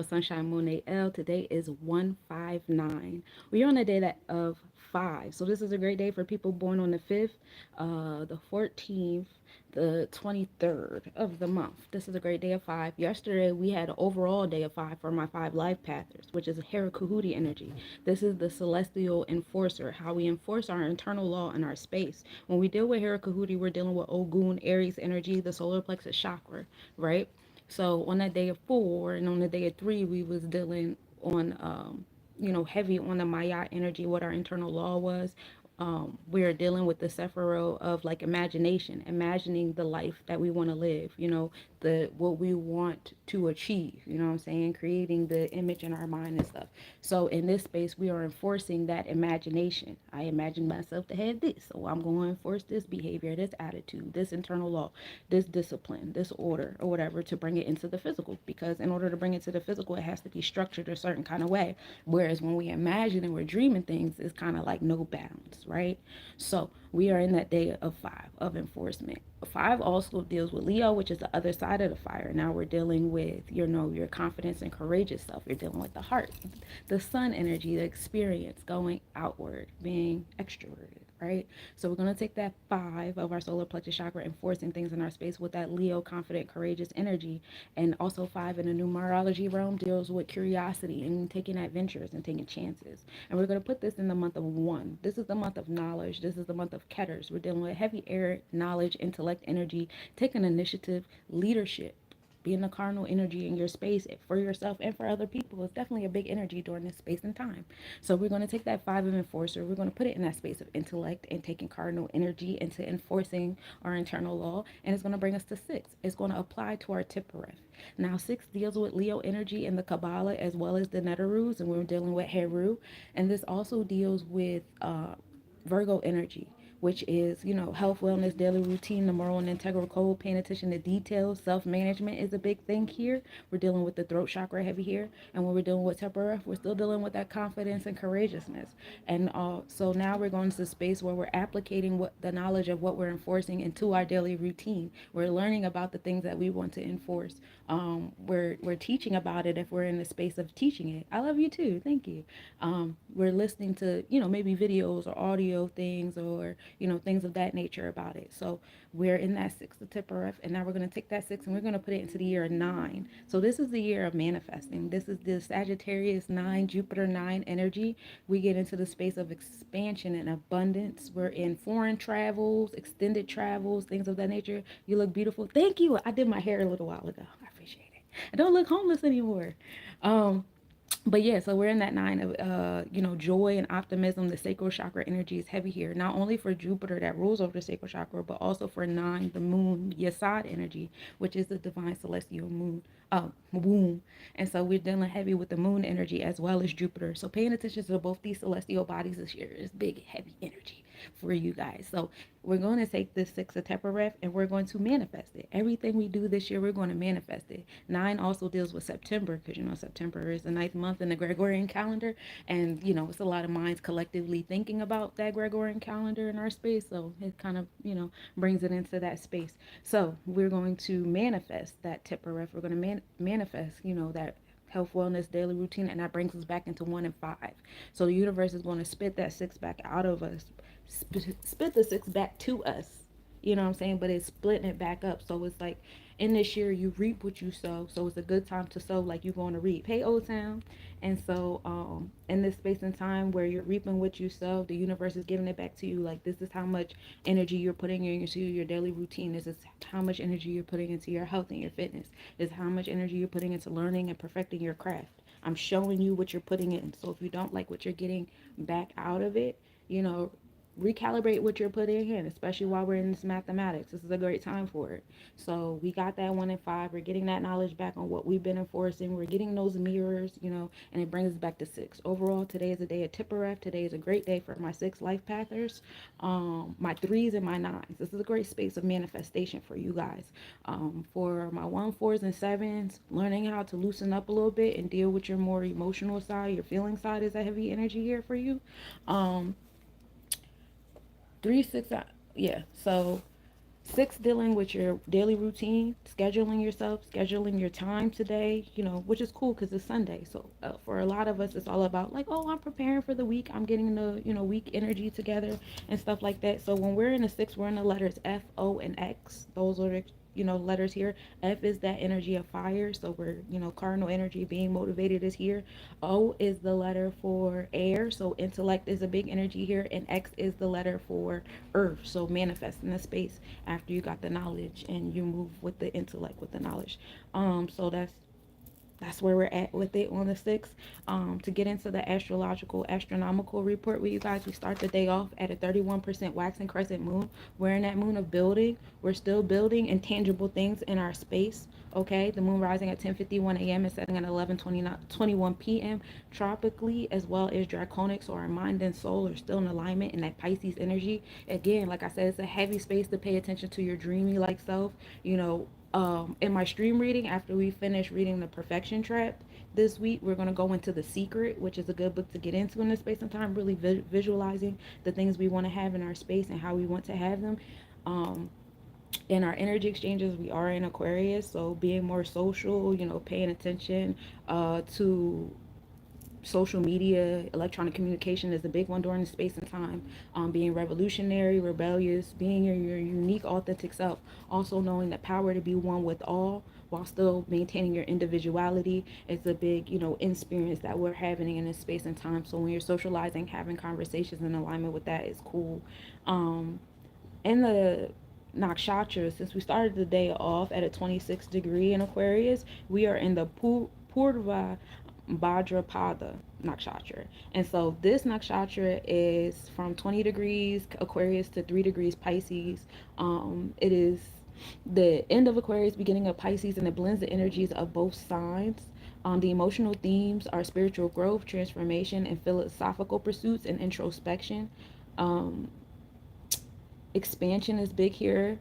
Sunshine Monie L. Today is 159. We're on a day of 5. So this is a great day for people born on the 5th, the 14th, the 23rd of the month. This is a great day of 5. Yesterday we had an overall day of 5 for my 5 life pathers, which is a Hera energy. This is the celestial enforcer, how we enforce our internal law in our space. When we deal with Hera, we're dealing with Ogun, Aries energy, the solar plexus chakra, right? So on that day of 4 and on the day of 3, we was dealing on, heavy on the Maya energy, what our internal law was. We are dealing with the Sephiro of like imagination, imagining the life that we want to live, the what we want to achieve, you know what I'm saying? Creating the image in our mind and stuff. So in this space, we are enforcing that imagination. I imagine myself to have this, so I'm going to enforce this behavior, this attitude, this internal law, this discipline, this order, or whatever, to bring it into the physical. Because in order to bring it to the physical, it has to be structured a certain kind of way. Whereas when we imagine and we're dreaming things, it's kind of like no bounds, right? So we are in that day of 5 of enforcement. 5 also deals with Leo, which is the other side of the fire. Now we're dealing with, your confidence and courageous self. You're dealing with the heart, the sun energy, the experience, going outward, being extroverted, right? So we're going to take that 5 of our solar plexus chakra, enforcing things in our space with that Leo, confident, courageous energy. And also 5 in the numerology realm deals with curiosity and taking adventures and taking chances. And we're going to put this in the month of 1. This is the month of knowledge. This is the month of Ketters. We're dealing with heavy air, knowledge, intellect, energy, taking initiative, leadership. Being the cardinal energy in your space for yourself and for other people is definitely a big energy during this space and time. So we're going to take that 5 of enforcer, we're going to put it in that space of intellect and taking cardinal energy into enforcing our internal law, and it's going to bring us to 6. It's going to apply to our Tippereth. Now 6 deals with Leo energy in the Kabbalah as well as the Netarus, and we're dealing with Heru, and this also deals with Virgo energy, which is, health, wellness, daily routine, the moral and integral code, paying attention to details. Self-management is a big thing here. We're dealing with the throat chakra heavy here. And when we're dealing with Tepera, we're still dealing with that confidence and courageousness. And so now we're going to the space where we're applicating what the knowledge of what we're enforcing into our daily routine. We're learning about the things that we want to enforce. We're teaching about it if we're in the space of teaching it. I love you too. Thank you. We're listening to, maybe videos or audio things or, things of that nature about it. So we're in that 6 of Tippereth, and now we're going to take that 6 and we're going to put it into the year 9. So this is the year of manifesting. This is the Sagittarius 9, Jupiter 9 energy. We get into the space of expansion and abundance. We're in foreign travels, extended travels, things of that nature. You look beautiful. Thank you. I did my hair a little while ago. I appreciate it. I don't look homeless anymore. But yeah, so we're in that 9 of joy and optimism. The sacral chakra energy is heavy here, not only for Jupiter that rules over the sacral chakra, but also for 9, the moon Yesod energy, which is the divine celestial moon womb. And so we're dealing heavy with the moon energy as well as Jupiter. So paying attention to both these celestial bodies this year is big heavy energy for you guys. So we're going to take this 6 of Teppereth and we're going to manifest it. Everything we do this year, we're going to manifest it. 9 also deals with September, because September is the 9th month in the Gregorian calendar, and it's a lot of minds collectively thinking about that Gregorian calendar in our space. So it kind of brings it into that space. So we're going to manifest that Teppereth. We're going to manifest that health, wellness, daily routine, and that brings us back into 1 and 5. So the universe is going to spit that 6 back out of us, spit the 6 back to us. You know what I'm saying? But it's splitting it back up. So it's like in this year you reap what you sow. So it's a good time to sow like you're going to reap. Hey, Old Town. And so in this space and time where you're reaping what you sow, the universe is giving it back to you. Like, this is how much energy you're putting into your daily routine. This is how much energy you're putting into your health and your fitness. This is how much energy you're putting into learning and perfecting your craft. I'm showing you what you're putting in. So if you don't like what you're getting back out of it, recalibrate what you're putting in, especially while we're in this mathematics. This is a great time for it. So we got that 1 and 5. We're getting that knowledge back on what we've been enforcing. We're getting those mirrors, and it brings us back to 6. Overall, today is a day of Tippereth. Today is a great day for my 6 life pathers, my 3s and my 9s. This is a great space of manifestation for you guys. For my 1, 4s, and 7s, learning how to loosen up a little bit and deal with your more emotional side, your feeling side is a heavy energy here for you. 3, 6, yeah. So Six, dealing with your daily routine, scheduling yourself, scheduling your time today, which is cool because it's Sunday. So for a lot of us, it's all about like, oh, I'm preparing for the week. I'm getting the, week energy together and stuff like that. So when we're in the six, we're in the letters F, O, and X. Those are the, letters here. F is that energy of fire. So we're, cardinal energy, being motivated is here. O is the letter for air. So intellect is a big energy here. And X is the letter for earth. So manifesting the space after you got the knowledge and you move with the intellect with the knowledge. So that's where we're at with it on the 6th. To get into the astronomical report with you guys, we start the day off at a 31% waxing crescent moon. We're in that moon of building. We're still building intangible things in our space. Okay, the moon rising at 10:51 a.m. and setting at 11:21 p.m. tropically, as well as draconic. So our mind and soul are still in alignment in that Pisces energy. Again, like I said, it's a heavy space to pay attention to your dreamy like self. In my stream reading, after we finish reading The Perfection Trap this week, we're going to go into The Secret, which is a good book to get into in this space and time, really visualizing the things we want to have in our space and how we want to have them. Um, in our energy exchanges, we are in Aquarius, so being more social, paying attention to social media, electronic communication is a big one during the space and time. Being revolutionary, rebellious, being your unique, authentic self. Also knowing the power to be one with all while still maintaining your individuality is a big, experience that we're having in this space and time. So when you're socializing, having conversations in alignment with that is cool. Um, in the nakshatra, since we started the day off at a 26 degree in Aquarius, we are in the Purva Bhadrapada nakshatra. And so this nakshatra is from 20 degrees Aquarius to 3 degrees Pisces. It is the end of Aquarius, beginning of Pisces, and it blends the energies of both signs. The emotional themes are spiritual growth, transformation, and philosophical pursuits and introspection. Um, Expansion is big here,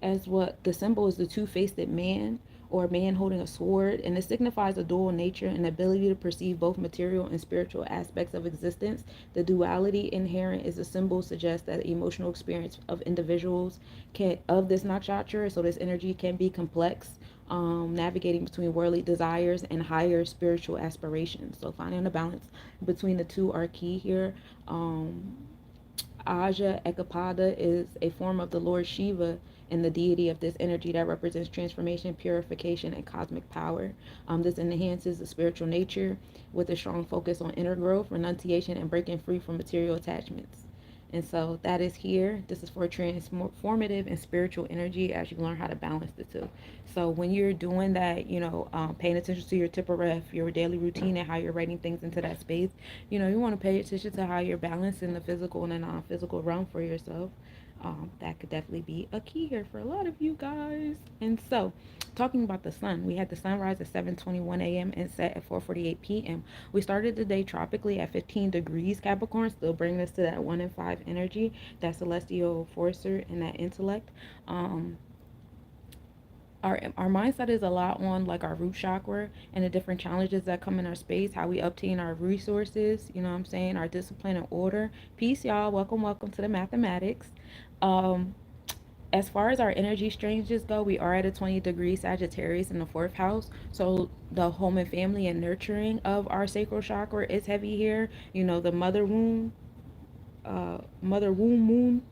as what the symbol is the two-faced man, or a man holding a sword, and it signifies a dual nature and ability to perceive both material and spiritual aspects of existence. The duality inherent is a symbol suggests that the emotional experience of individuals can of this nakshatra, so this energy can be complex, navigating between worldly desires and higher spiritual aspirations. So finding a balance between the two are key here. Aja Ekapada is a form of the Lord Shiva and the deity of this energy that represents transformation, purification, and cosmic power. This enhances the spiritual nature with a strong focus on inner growth, renunciation, and breaking free from material attachments. And so that is here. This is for transformative and spiritual energy as you learn how to balance the two. So when you're doing that, paying attention to your tipperef, your daily routine, and how you're writing things into that space, you want to pay attention to how you're balancing the physical and the non-physical realm for yourself. That could definitely be a key here for a lot of you guys. And so, talking about the sun, we had the sunrise at 7:21 a.m. and set at 4:48 p.m. We started the day tropically at 15 degrees Capricorn, still bringing us to that 1 and 5 energy, that celestial forcer and that intellect. Um, our mindset is a lot on like our root chakra and the different challenges that come in our space, how we obtain our resources, what I'm saying, our discipline and order. Peace, y'all. Welcome to the mathematics. Um, as far as our energy exchanges go, we are at a 20 degree Sagittarius in the fourth house. So the home and family and nurturing of our sacral chakra is heavy here. The mother womb moon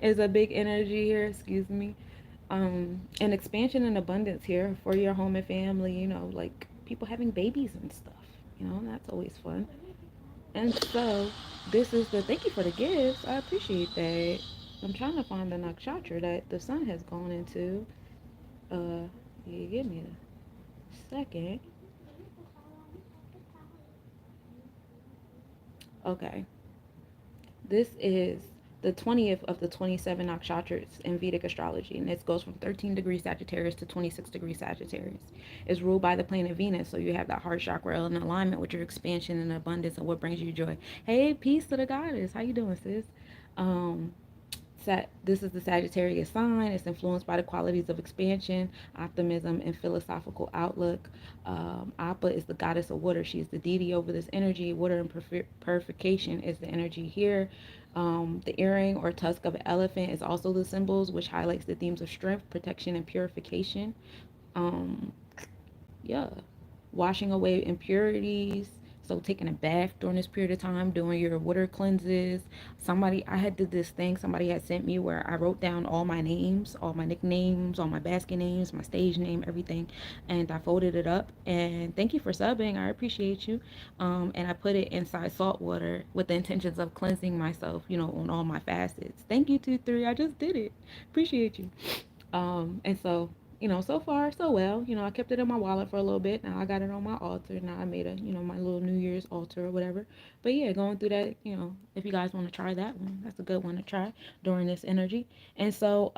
is a big energy here, excuse me. And expansion and abundance here for your home and family, like people having babies and stuff, that's always fun. And so this is the thank you for the gifts. I appreciate that. I'm trying to find the nakshatra that the sun has gone into. Uh, you give me a second. Okay. This is the 20th of the 27 nakshatras in Vedic astrology, and this goes from 13 degrees Sagittarius to 26 degrees Sagittarius. It's ruled by the planet Venus, so you have that heart chakra in alignment with your expansion and abundance and what brings you joy. Hey, peace to the goddess. How you doing, sis? Um, This is the Sagittarius sign. It's influenced by the qualities of expansion, optimism, and philosophical outlook. Appa is the goddess of water. She is the deity over this energy. Water and purification is the energy here. The earring or tusk of an elephant is also the symbols, which highlights the themes of strength, protection, and purification. Um, yeah, washing away impurities. So taking a bath during this period of time, doing your water cleanses. I had did this thing somebody had sent me where I wrote down all my names, all my nicknames, all my basket names, my stage name, everything, and I folded it up. And thank you for subbing. I appreciate you. And I put it inside salt water with the intentions of cleansing myself, on all my facets. Thank you, 2-3. I just did it. Appreciate you. And so, so far so well. I kept it in my wallet for a little bit. Now I got it on my altar. Now I made my little New Year's altar or whatever. But yeah, going through that, if you guys want to try that one, that's a good one to try during this energy. And so,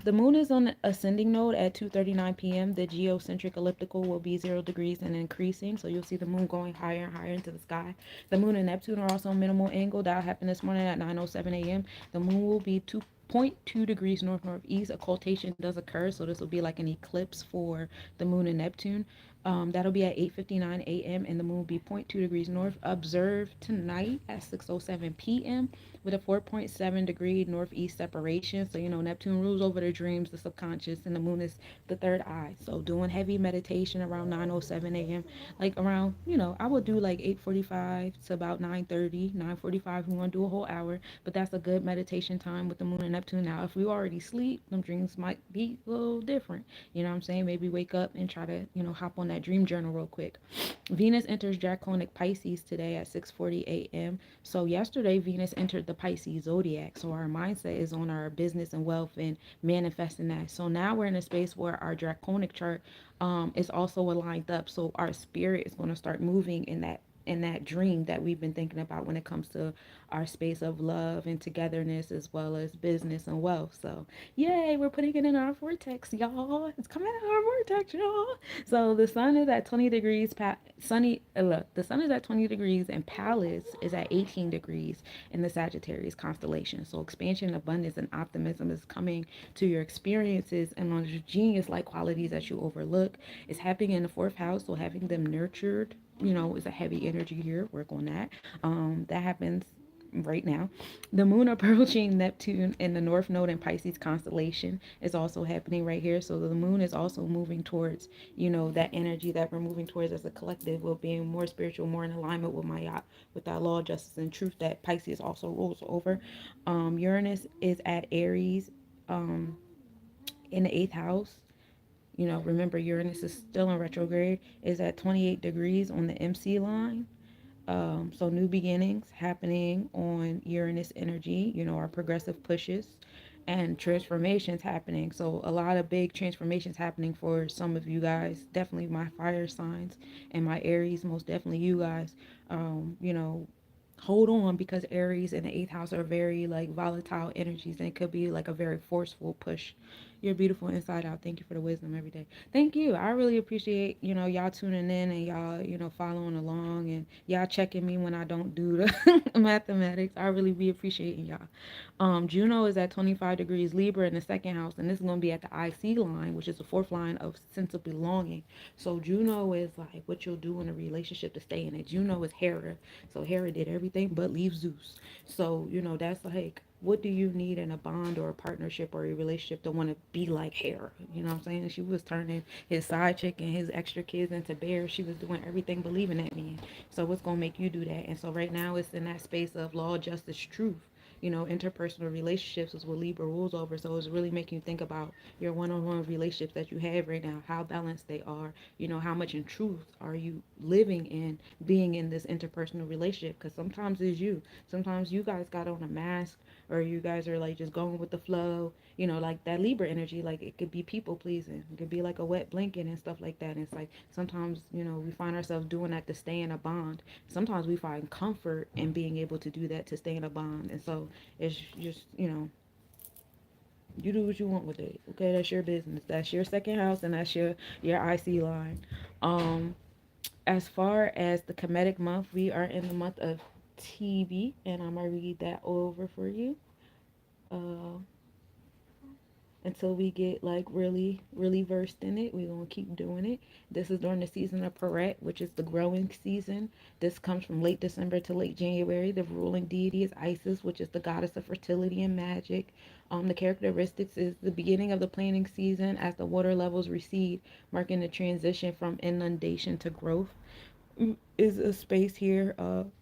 the moon is on the ascending node at 2:39 p.m. The geocentric elliptical will be 0 degrees and increasing. So you'll see the moon going higher and higher into the sky. The moon and Neptune are also minimal angle. That happened this morning at 9:07 a.m. The moon will be 0.2 degrees north northeast. Occultation does occur, so this will be like an eclipse for the moon and Neptune. That'll be at 8:59 a.m. and the moon will be zero point 0.2 degrees north. Observed tonight at 6:07 p.m. with a 4.7 degree northeast separation. So Neptune rules over the dreams, the subconscious, and the moon is the third eye. So doing heavy meditation around 9:07 a.m. Like around, I would do like 8:45 to about 9:30, 9:45. We want to do a whole hour, but that's a good meditation time with the moon and Neptune. Now, if we already sleep, them dreams might be a little different. You know what I'm saying? Maybe wake up and try to, hop on that dream journal real quick. Venus enters Draconic Pisces today at 6:40 a.m. So yesterday, Venus entered the Pisces zodiac. So our mindset is on our business and wealth and manifesting that. So now we're in a space where our Draconic chart is also aligned up. So our spirit is going to start moving in that dream that we've been thinking about when it comes to our space of love and togetherness as well as business and wealth. So yay, we're putting it in our vortex, y'all. It's coming out of our vortex, y'all. So the sun is at 20 degrees the sun is at 20 degrees and Pallas is at 18 degrees in the Sagittarius constellation. So expansion, abundance, and optimism is coming to your experiences, and those genius like qualities that you overlook is happening in the fourth house. So having them nurtured, is a heavy energy here. Work on that. That happens right now. The moon approaching Neptune in the North Node in Pisces constellation is also happening right here. So the moon is also moving towards, that energy that we're moving towards as a collective, of being more spiritual, more in alignment with with our law, justice, and truth that Pisces also rules over. Uranus is at Aries, in the eighth house. Remember Uranus is still in retrograde, is at 28 degrees on the MC line. So new beginnings happening on Uranus energy, our progressive pushes and transformations happening. So a lot of big transformations happening for some of you guys. Definitely my fire signs and my Aries, most definitely you guys. Hold on, because Aries and the eighth house are very like volatile energies, and it could be like a very forceful push. You're beautiful inside out. Thank you for the wisdom every day. Thank you. I really appreciate, y'all tuning in and y'all, following along and y'all checking me when I don't do the mathematics. I really be appreciating y'all. Juno is at 25 degrees Libra in the second house, and this is going to be at the IC line, which is the fourth line of sense of belonging. So Juno is like what you'll do in a relationship to stay in it. Juno is Hera. So Hera did everything but leave Zeus. So, that's like, what do you need in a bond or a partnership or a relationship to want to be like Hera? You know what I'm saying? She was turning his side chick and his extra kids into bears. She was doing everything believing that man. So what's going to make you do that? And so right now it's in that space of law, justice, truth. Interpersonal relationships is what Libra rules over. So it's really making you think about your one-on-one relationships that you have right now, how balanced they are, how much in truth are you living in being in this interpersonal relationship? Because sometimes it's you. Sometimes you guys got on a mask, or you guys are like just going with the flow, like that Libra energy. Like it could be people pleasing, it could be like a wet blanket and stuff like that. And it's like sometimes we find ourselves doing that to stay in a bond. Sometimes we find comfort in being able to do that to stay in a bond. And so it's just you do what you want with it. Okay, that's your business. That's your second house, and that's your IC line. As far as the Kemetic month, we are in the month of TB, and I'm gonna read that over for you. until we get like really versed in it. We're gonna keep doing it. This is during the season of Peret, which is the growing season. This comes from late December to late January. The ruling deity is Isis, which is the goddess of fertility and magic. The characteristics is the beginning of the planting season as the water levels recede, marking the transition from inundation to growth. Is a space here.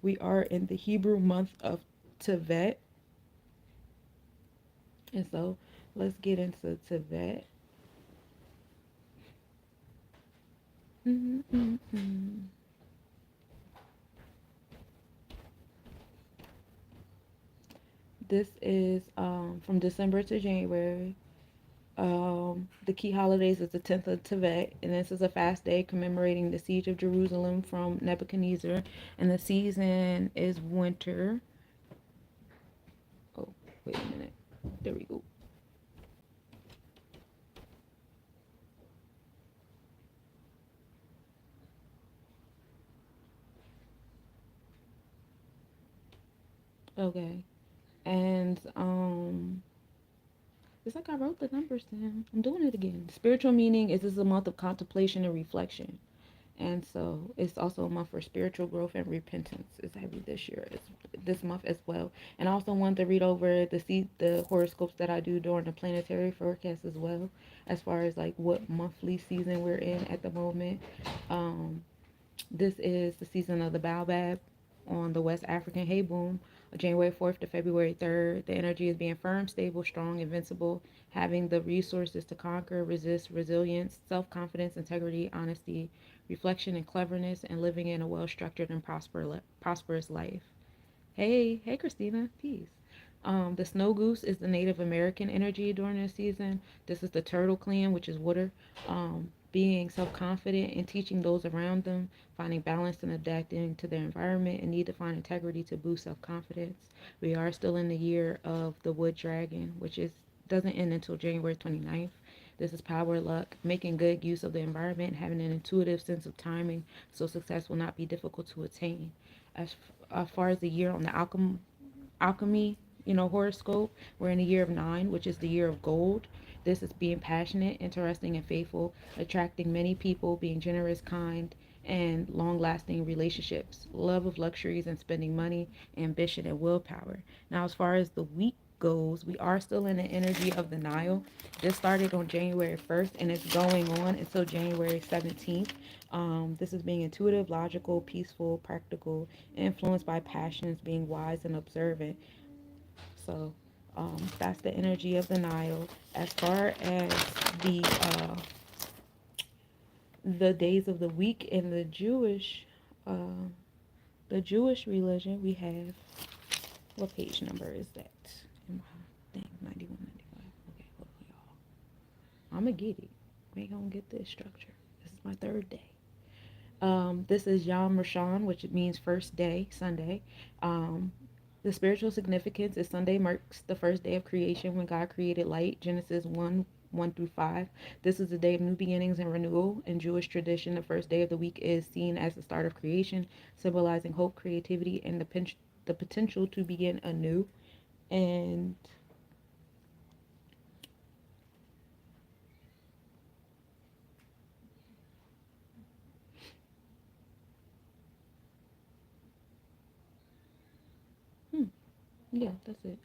We are in the Hebrew month of Tevet, and so let's get into Tevet. Mm-hmm. This is from December to January. The key holidays is the 10th of Tevet, and this is a fast day commemorating the siege of Jerusalem from Nebuchadnezzar. And the season is winter. Oh, wait a minute. There we go. Okay. And it's like I wrote the numbers down. I'm doing it again. Spiritual meaning is this is a month of contemplation and reflection. And so it's also a month for spiritual growth and repentance. It's heavy this year, this month as well. And I also wanted to read over the horoscopes that I do during the planetary forecast as well, as far as like what monthly season we're in at the moment. Um, this is the season of the baobab on the West African hay boom, January 4th to February 3rd. The energy is being firm, stable, strong, invincible, having the resources to conquer, resist, resilience, self confidence, integrity, honesty, reflection, and cleverness, and living in a well structured and prosperous life. Hey, hey, Christina, peace. The snow goose is the Native American energy during this season. This is the turtle clan, which is water. Being self confident and teaching those around them, finding balance and adapting to their environment, and need to find integrity to boost self confidence. We are still in the year of the wood dragon, which is doesn't end until January 29th. This is power, luck, making good use of the environment, having an intuitive sense of timing, so success will not be difficult to attain. As far as the year on the alchemy, horoscope, we're in the year of 9, which is the year of gold. This is being passionate, interesting, and faithful, attracting many people, being generous, kind, and long lasting relationships, love of luxuries and spending money, ambition, and willpower. Now, as far as the week goes, we are still in the energy of the Nile. This started on January 1st and it's going on until January 17th. This is being intuitive, logical, peaceful, practical, influenced by passions, being wise and observant. So that's the energy of the Nile. As far as the uh, the days of the week in the Jewish religion, we have, what page number is that? In my thing, 91, 95. Okay, hold on, y'all. I'm gonna get it. We gonna get this structure. This is my third day. This is Yom Rishon, which means first day, Sunday. Um, the spiritual significance is Sunday marks the first day of creation when God created light, Genesis 1 1 through 5. This is the day of new beginnings and renewal. In Jewish tradition, the first day of the week is seen as the start of creation, symbolizing hope, creativity, and the potential to begin anew. And hmm, yeah, that's it.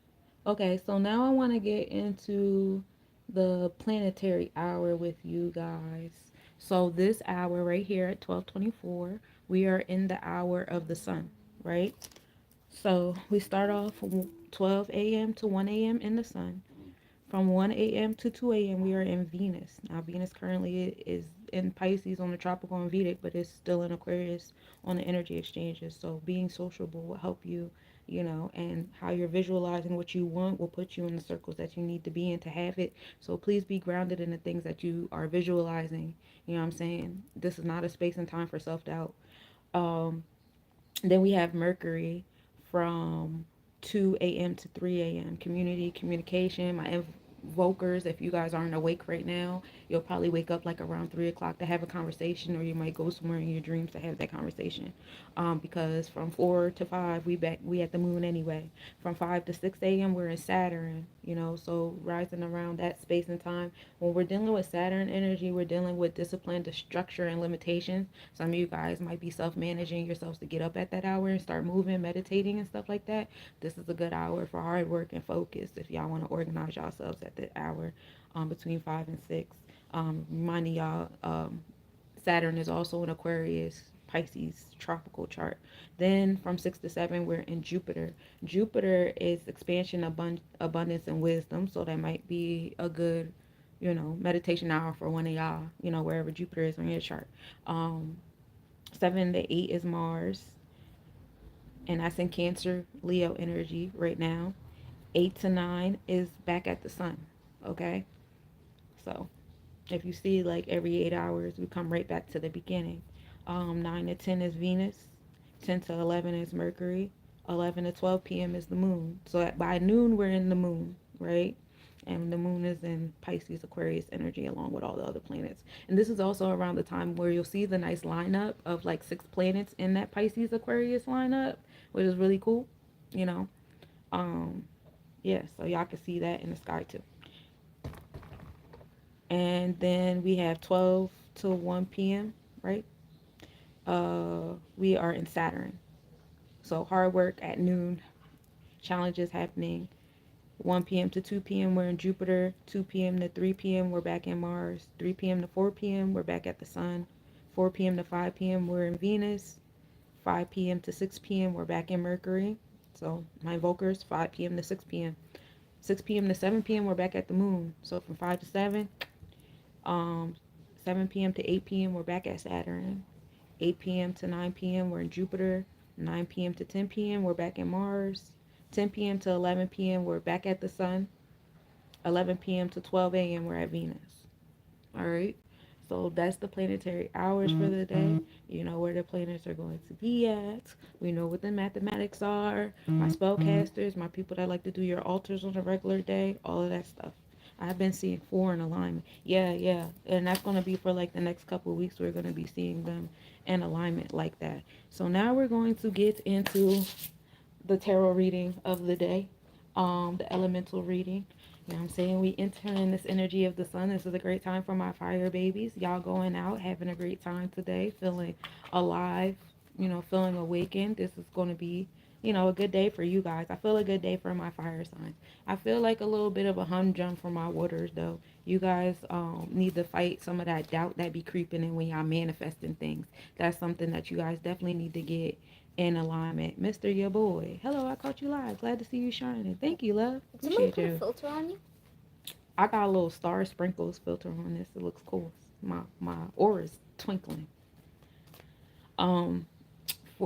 Okay, so now I want to get into the planetary hour with you guys. So this hour right here at 12:24, we are in the hour of the sun, right? So we start off 12 a.m. to 1 a.m. in the sun. From 1 a.m. to 2 a.m., we are in Venus. Now, Venus currently is in Pisces on the tropical and Vedic, but it's still in Aquarius on the energy exchanges. So, being sociable will help you, and how you're visualizing what you want will put you in the circles that you need to be in to have it. So, please be grounded in the things that you are visualizing. You know what I'm saying? This is not a space and time for self doubt. Um, then we have Mercury from 2 a.m. to 3 a.m. Community, communication, my invokers, if you guys aren't awake right now, You'll probably wake up like around 3 o'clock to have a conversation, or you might go somewhere in your dreams to have that conversation. Because from 4 to 5, we at the moon anyway. From 5 to 6 a.m., we're in Saturn. So rising around that space and time. When we're dealing with Saturn energy, we're dealing with discipline, the structure, and limitations. Some of you guys might be self-managing yourselves to get up at that hour and start moving, meditating, and stuff like that. This is a good hour for hard work and focus if y'all want to organize yourselves at the hour between 5 and 6. Reminding y'all, Saturn is also in Aquarius, Pisces, tropical chart. Then from 6 to 7, we're in Jupiter. Jupiter is expansion, abundance, and wisdom. So that might be a good, meditation hour for one of y'all, wherever Jupiter is on your chart. Um, 7 to 8 is Mars, and that's in Cancer, Leo energy right now. 8 to 9 is back at the sun. Okay, so if you see, like, every 8 hours, we come right back to the beginning. 9 to 10 is Venus. 10 to 11 is Mercury. 11 to 12 p.m. is the moon. So by noon, we're in the moon, right? And the moon is in Pisces, Aquarius energy, along with all the other planets. And this is also around the time where you'll see the nice lineup of like 6 planets in that Pisces, Aquarius lineup, which is really cool, you know. Um, yeah, so y'all can see that in the sky too. And then we have 12 to 1 p.m., right? We are in Saturn. So hard work at noon, challenges happening. 1 p.m. to 2 p.m. we're in Jupiter. 2 p.m. to 3 p.m. we're back in Mars. 3 p.m. to 4 p.m. we're back at the Sun. 4 p.m. to 5 p.m. we're in Venus. 5 p.m. to 6 p.m. we're back in Mercury. So my invokers, 5 p.m. to 6 p.m. 6 p.m. to 7 p.m. we're back at the Moon. So from 5 to 7, um, 7 p.m. to 8 p.m. we're back at Saturn. 8 p.m. to 9 p.m. we're in Jupiter. 9 p.m. to 10 p.m. we're back in Mars. 10 p.m. to 11 p.m. we're back at the Sun. 11 p.m. to 12 a.m. we're at Venus. All right. So that's the planetary hours for the day. You know where the planets are going to be at. We know what the mathematics are. My spellcasters, my people that like to do your altars on a regular day, all of that stuff. I've been seeing 4 in alignment. Yeah, yeah. And that's going to be for like the next couple of weeks. We're going to be seeing them in alignment like that. So now we're going to get into the tarot reading of the day, the elemental reading. You know what I'm saying? We enter in this energy of the sun. This is a great time for my fire babies. Y'all going out, having a great time today, feeling alive, feeling awakened. This is going to be, a good day for you guys. I feel a good day for my fire signs. I feel like a little bit of a humdrum for my waters, though. You guys need to fight some of that doubt that be creeping in when y'all manifesting things. That's something that you guys definitely need to get in alignment. Mr. Your boy. Hello, I caught you live. Glad to see you shining. Thank you, love. Did somebody Appreciate put a you. filter on you? I got a little star sprinkles filter on this. It looks cool. My aura is twinkling. Um,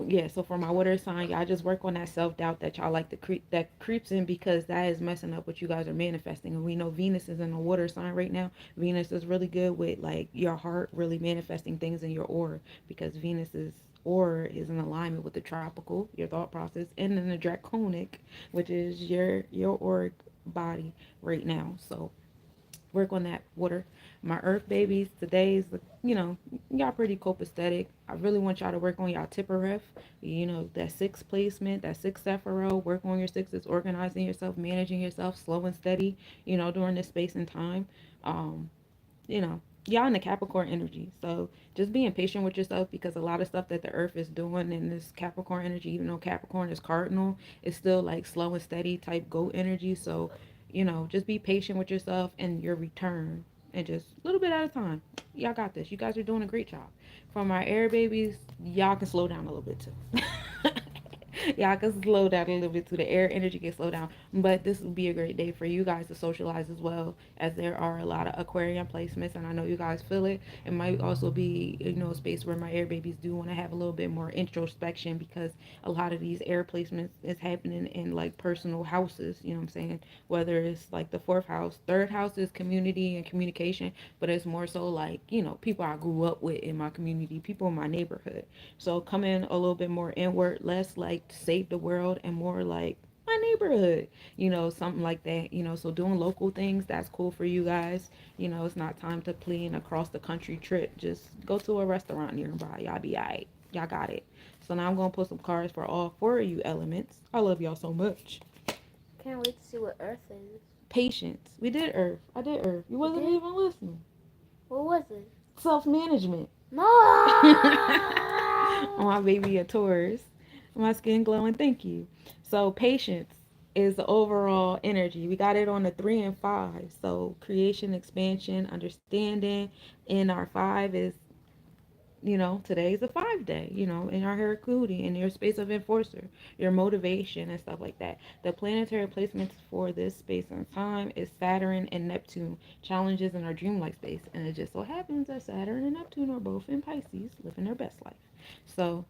yeah, so for my water sign, y'all just work on that self-doubt that y'all like to that creeps in, because that is messing up what you guys are manifesting. And we know Venus is in a water sign right now. Venus is really good with like your heart really manifesting things in your aura, because Venus's aura is in alignment with the tropical, your thought process, and then the draconic, which is your auric body right now. So work on that water. My earth babies, today's, y'all pretty copacetic. I really want y'all to work on y'all tipper. That six placement, that six Sephiroth. Work on your sixes, organizing yourself, managing yourself, slow and steady, during this space and time. Um, y'all in the Capricorn energy. So just being patient with yourself, because a lot of stuff that the earth is doing in this Capricorn energy, even though Capricorn is cardinal, it's still like slow and steady type goat energy. So, just be patient with yourself and your return, and just a little bit at a time. Y'all got this. You guys are doing a great job. For my air babies, y'all can slow down a little bit too. Y'all can slow down a little bit too. The air energy can slow down. But this will be a great day for you guys to socialize as well, as there are a lot of Aquarian placements, and I know you guys feel it. It might also be, a space where my air babies do want to have a little bit more introspection, because a lot of these air placements is happening in like personal houses, you know what I'm saying? Whether it's like the fourth house, third house is community and communication, but it's more so like, people I grew up with in my community, people in my neighborhood. So come in a little bit more inward, less like save the world, and more like my neighborhood, something like that, so doing local things, that's cool for you guys. It's not time to plan across the country trip. Just go to a restaurant nearby. Y'all be all right. Y'all got it. So now I'm going to pull some cards for all four of you elements. I love y'all so much. Can't wait to see what Earth is. Patience. We did Earth. I did Earth. You wasn't even listening. What was it? Self-management. No! My baby a Taurus. My skin glowing. Thank you. So patience is the overall energy. We got it on the 3 and 5. So creation, expansion, understanding. And our 5 is, today's a 5 day, in our Heracudi, in your space of enforcer, your motivation and stuff like that. The planetary placements for this space and time is Saturn and Neptune, challenges in our dreamlike space. And it just so happens that Saturn and Neptune are both in Pisces, living their best life. So,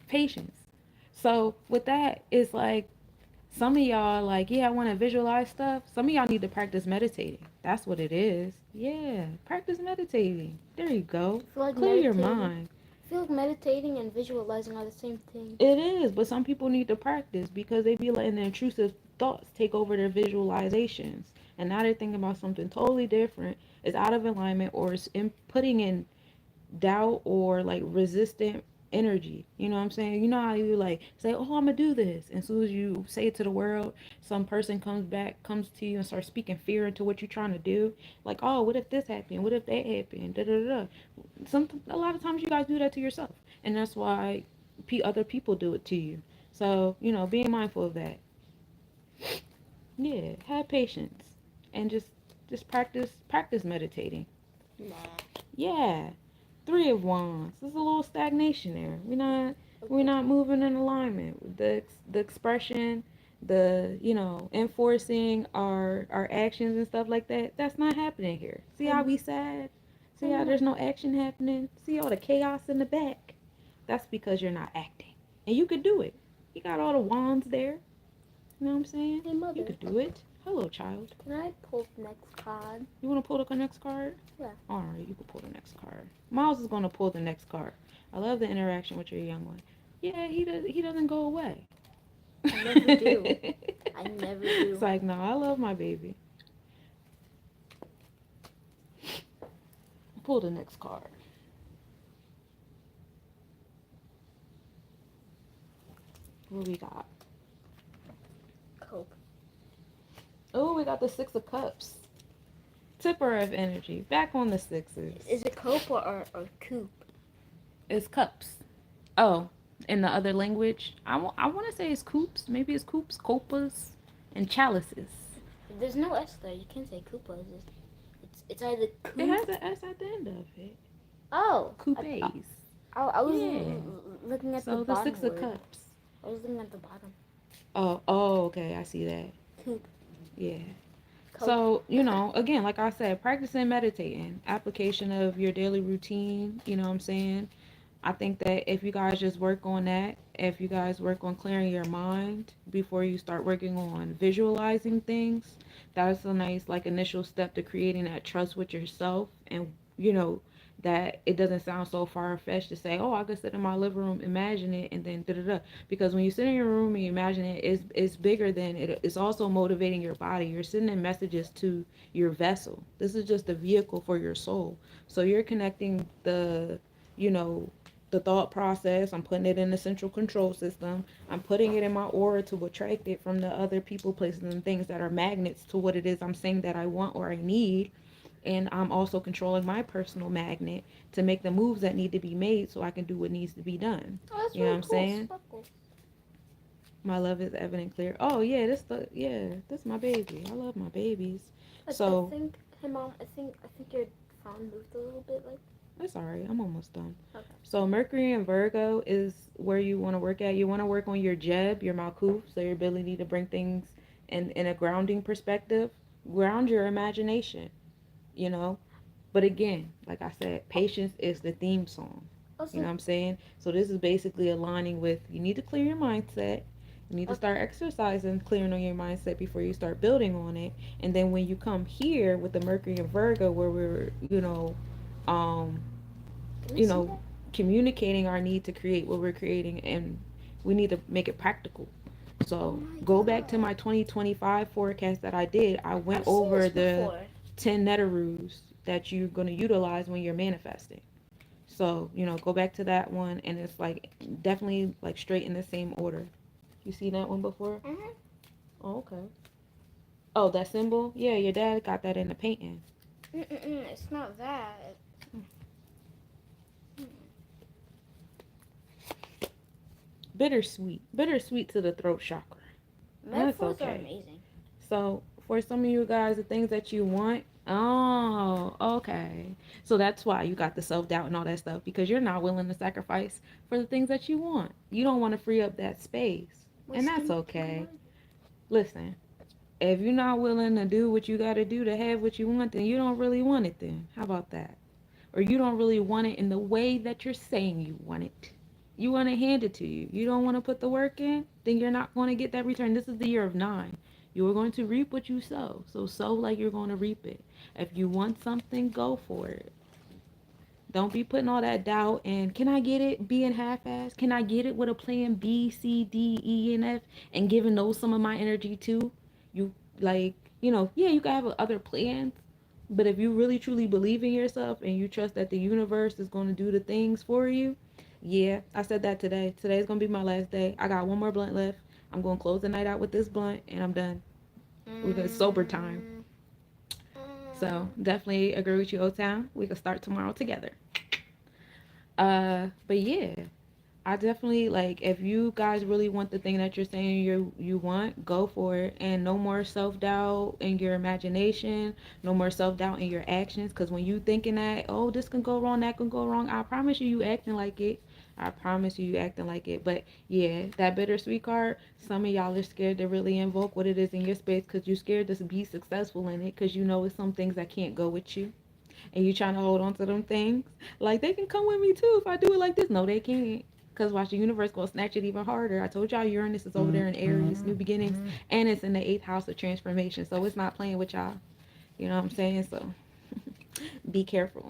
patience. So with that, it's like some of y'all like, yeah, I want to visualize stuff. Some of y'all need to practice meditating. That's what it is. Yeah, practice meditating. There you go. Clear your mind. I feel like meditating and visualizing are the same thing. It is, but some people need to practice because they be letting the intrusive thoughts take over their visualizations. And now they're thinking about something totally different. It's out of alignment, or it's putting in doubt or like resistant energy. You know what I'm saying? You know how you like say, oh, I'm gonna do this, and as soon as you say it to the world, some person comes to you and starts speaking fear into what you're trying to do. Like, oh, what if this happened? What if that happened? Da da da. A lot of times you guys do that to yourself, and that's why other people do it to you. So being mindful of that. Yeah, have patience and just practice meditating. Nah. Yeah. 3 of Wands. There's a little stagnation there. We're not moving in alignment. The expression, the enforcing our actions and stuff like that. That's not happening here. See how we sad? See how there's no action happening? See all the chaos in the back? That's because you're not acting. And you could do it. You got all the wands there. You know what I'm saying? Hey, Mother. You could do it. Hello, child. Can I pull the next card? You want to pull the next card? Yeah. All right, you can pull the next card. Miles is going to pull the next card. I love the interaction with your young one. Yeah, he doesn't go away. I never do. I never do. It's like, no, I love my baby. Pull the next card. What we got? Cope. Oh, we got the 6 of Cups. Tipper of energy. Back on the 6s. Is it cope or coupe? It's cups. Oh, in the other language, I want to say it's coops. Maybe it's coops, copas, and chalices. There's no S there. You can't say coupas. It's either coupe. It has an S at the end of it. Oh. Coupes. I was looking at the bottom. So the 6 of Cups. I was looking at the bottom. Oh, okay. I see that. Coupe. Yeah. So, again, like I said, practicing meditating, application of your daily routine, you know what I'm saying? I think that if you guys just work on that, if you guys work on clearing your mind before you start working on visualizing things, that's a nice like initial step to creating that trust with yourself, and that it doesn't sound so far-fetched to say, oh, I could sit in my living room, imagine it, and then da-da-da. Because when you sit in your room and you imagine it, it's bigger than it. It's also motivating your body. You're sending messages to your vessel. This is just a vehicle for your soul. So you're connecting the thought process. I'm putting it in the central control system. I'm putting it in my aura to attract it from the other people, places, and things that are magnets to what it is I'm saying that I want or I need. And I'm also controlling my personal magnet to make the moves that need to be made so I can do what needs to be done. Oh, that's you know really what I'm cool. saying? Sparkles. My love is evident clear. Oh yeah, this my baby. I love my babies. I think, hey Mom, I think your phone moved a little bit. Like. That's alright. I'm almost done. Okay. So Mercury and Virgo is where you want to work at. You want to work on your Jeb, your Malkuth, so your ability to bring things in a grounding perspective. Ground your imagination. But again, like I said, patience is the theme song. You know what I'm saying? So this is basically aligning with, you need to clear your mindset. You need to start exercising, clearing on your mindset before you start building on it. And then when you come here with the Mercury and Virgo, where we're, communicating our need to create what we're creating, and We need to make it practical. Oh So my go back to god. my 2025 forecast that I did. I went I've seen over this the before. 10 netaroos that you're going to utilize when you're manifesting. So, go back to that one, and it's like definitely like straight in the same order. You seen that one before? Mm-hmm. Oh, okay. Oh, that symbol? Yeah, your dad got that in the painting. It's not that. Bittersweet. Bittersweet to the throat chakra. That's Metaphors are okay. amazing. So, for some of you guys, the things that you want, oh, okay. So that's why you got the self doubt and all that stuff because you're not willing to sacrifice for the things that you want. You don't want to free up that space. My And that's skin. okay. Listen, if you're not willing to do what you got to do to have what you want, then you don't really want it then. How about that? Or you don't really want it in the way that you're saying you want it. You want to hand it to you. You don't want to put the work in, then you're not going to get that return. This is the year of 9. You are going to reap what you sow. So sow like you're going to reap it. If you want something, go for it. Don't be putting all that doubt and can I get it being half-assed? Can I get it with a plan B, C, D, E, and F and giving those some of my energy too? You like, yeah, you can have other plans, but if you really truly believe in yourself and you trust that the universe is going to do the things for you, yeah, I said that today. Today's going to be my last day. I got one more blunt left. I'm going to close the night out with this blunt and I'm done. We're going to sober time. Mm, So definitely agree with you, O Town. We can start tomorrow together. But yeah, I definitely like if you guys really want the thing that you're saying you want, go for it. And no more self doubt in your imagination, no more self doubt in your actions. Cause when you thinking that, oh, this can go wrong, that can go wrong, I promise you, you acting like it. I promise you, you acting like it. But yeah, that bittersweet card, some of y'all are scared to really invoke what it is in your space because you're scared to be successful in it because you know it's some things that can't go with you and you trying to hold on to them things. Like they can come with me too if I do it like this. No, they can't. Cause watch the universe gonna snatch it even harder. I told y'all Uranus is over there in Aries, new beginnings, and it's in the 8th house of transformation. So it's not playing with y'all. You know what I'm saying? So be careful.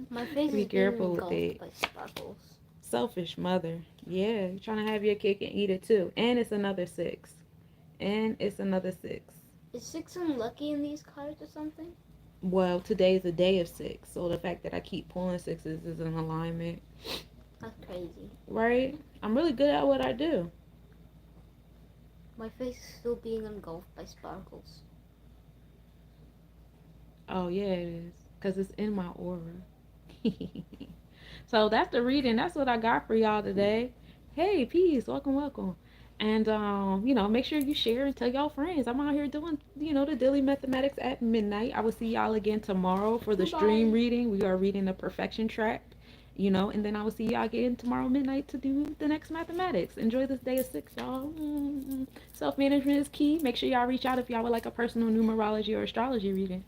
my face Be is being careful with engulfed it. by sparkles. Selfish mother. Yeah, you're trying to have your cake and eat it too. And it's another 6. And it's another 6. Is 6 unlucky in these cards or something? Well, today's a day of 6, so the fact that I keep pulling sixes is in alignment. That's crazy. Right? I'm really good at what I do. My face is still being engulfed by sparkles. Oh, yeah, it is. Because it's in my aura. So that's the reading. That's what I got for y'all today. Hey, peace. Welcome, welcome. And, make sure you share and tell y'all friends. I'm out here doing, the daily mathematics at midnight. I will see y'all again tomorrow for the stream Bye. reading. We are reading the perfection track, and then I will see y'all again tomorrow midnight to do the next mathematics. Enjoy this day of 6, y'all. Self-management is key. Make sure y'all reach out if y'all would like a personal numerology or astrology reading.